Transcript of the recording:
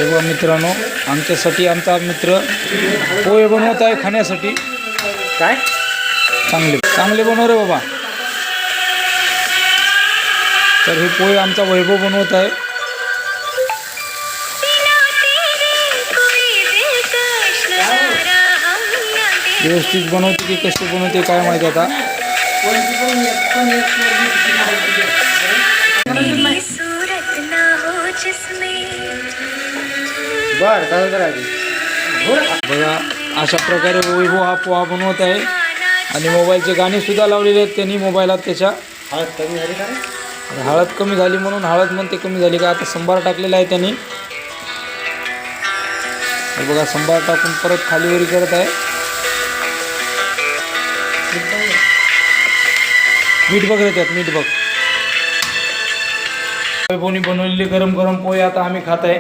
तेव्हा मित्रांनो आमच्यासाठी आमचा मित्र पोहे बनवत आहे खाण्यासाठी. काय चांगले चांगले बनव रे बाबा. तर हे पोहे आमचा वैभव बनवत आहे. व्यवस्थित बनवते की कसे बनवते काय माहिती आता. बघा अशा प्रकारे वैभव हा पोहा बनवत आहे. आणि मोबाईलचे गाणे सुद्धा लावलेले आहेत त्यांनी मोबाईलात त्याच्या. हळद कमी झाली म्हणून हळद म्हणते कमी झाली का. आता संभार टाकलेला आहे त्यांनी. बघा संभार टाकून परत खालीवरी करत आहे. मीठ बघ रे त्यात, मीठ बघ. वैभवनी बनवलेले गरम गरम पोहे आता आम्ही खात आहे.